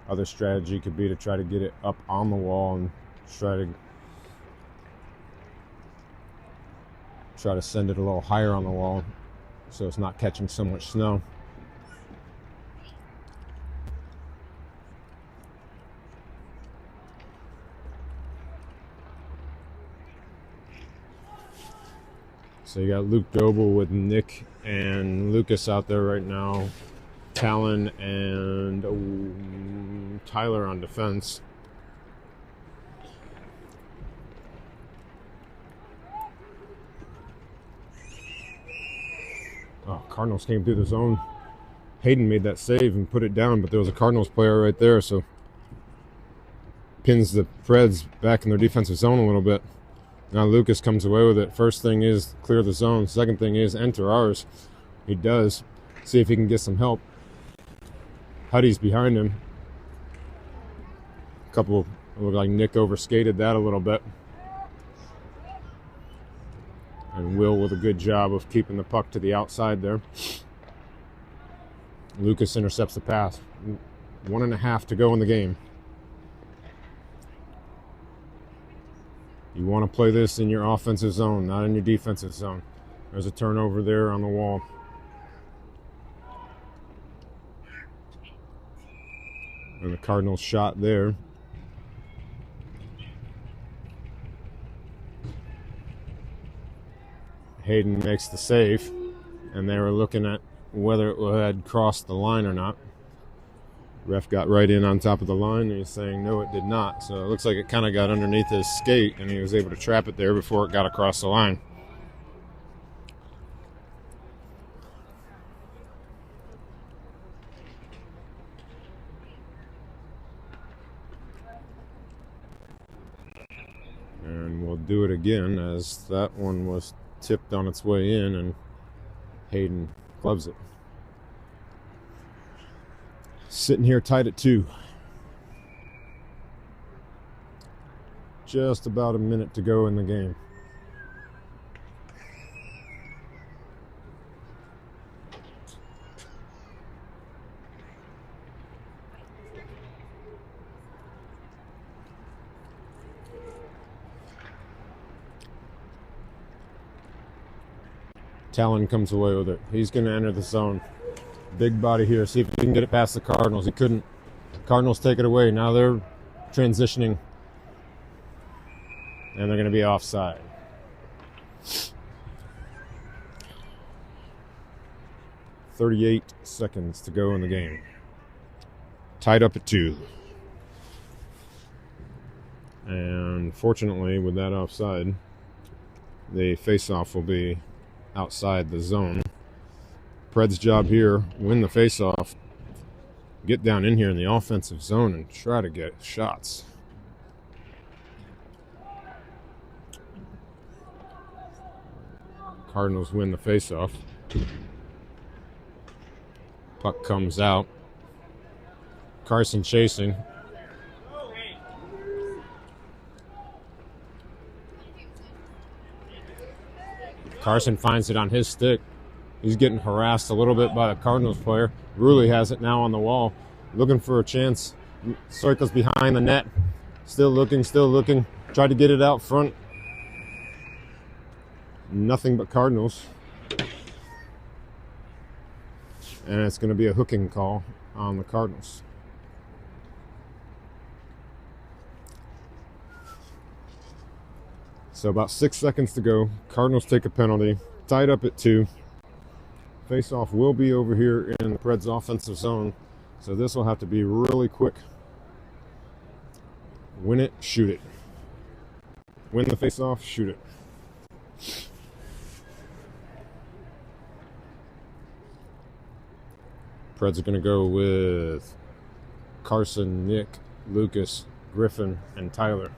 Other strategy could be to try to get it up on the wall and try to send it a little higher on the wall so it's not catching so much snow. So you got Luke Doble with Nick and Lucas out there right now. Talon and Tyler on defense. Oh, Cardinals came through the zone. Hayden made that save and put it down, but there was a Cardinals player right there, so pins the Preds back in their defensive zone a little bit. Now Lucas comes away with it. First thing is clear the zone. Second thing is enter ours. He does. See if he can get some help. Huddy's behind him. Look like Nick overskated that a little bit. And Will with a good job of keeping the puck to the outside there. Lucas intercepts the pass. 1.5 to go in the game. You want to play this in your offensive zone, not in your defensive zone. There's a turnover there on the wall. And the Cardinals shot there. Hayden makes the save, and they were looking at whether it had crossed the line or not. Ref got right in on top of the line, and he's saying no, it did not. So it looks like it kind of got underneath his skate, and he was able to trap it there before it got across the line. And we'll do it again, as that one was tipped on its way in, and Hayden gloves it. Sitting here tied at 2. Just about a minute to go in the game. Talon comes away with it. He's going to enter the zone. Big body here. See if he can get it past the Cardinals. He couldn't. Cardinals take it away. Now they're transitioning. And they're going to be offside. .38 seconds to go in the game. Tied up at 2. And fortunately, with that offside, the face-off will be outside the zone. Preds' job here, win the face-off, get down in here in the offensive zone and try to get shots. Cardinals win the face-off. Puck comes out. Carson chasing. Carson finds it on his stick. He's getting harassed a little bit by the Cardinals player. Rulli has it now on the wall, looking for a chance. Circles behind the net. Still looking. Tried to get it out front. Nothing but Cardinals. And it's going to be a hooking call on the Cardinals. So about 6 seconds to go. Cardinals take a penalty. Tied up at 2. Face-off will be over here in the Preds offensive zone. So this will have to be really quick. Win it, shoot it. Win the face-off, shoot it. Preds are going to go with Carson, Nick, Lucas, Griffin, and Tyler.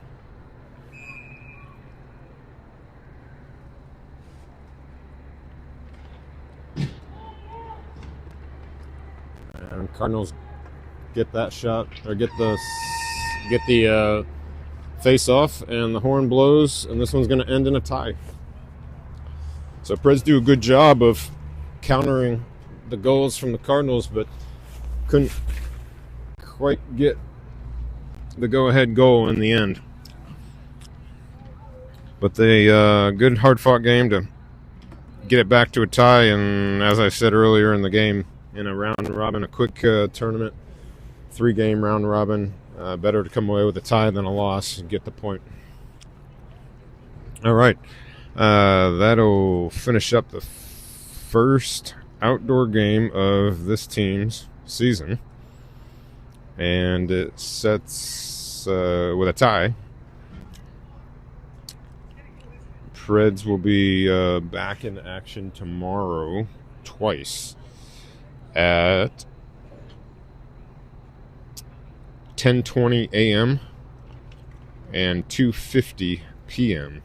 And Cardinals get that shot, or get the face off, and the horn blows, and this one's going to end in a tie. So Preds do a good job of countering the goals from the Cardinals, but couldn't quite get the go-ahead goal in the end. But they good hard-fought game to get it back to a tie, and as I said earlier in the game, in a round robin, a quick tournament, 3-game round robin. Better to come away with a tie than a loss and get the point. All right, that'll finish up the first outdoor game of this team's season, and it sets with a tie. Preds will be back in action tomorrow twice at 10:20 a.m. and 2:50 p.m.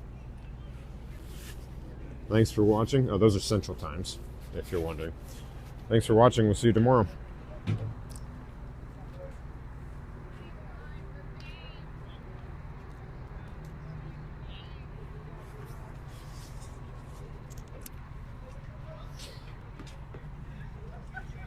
Thanks for watching. Oh, those are Central Times, if you're wondering. Thanks for watching. We'll see you tomorrow.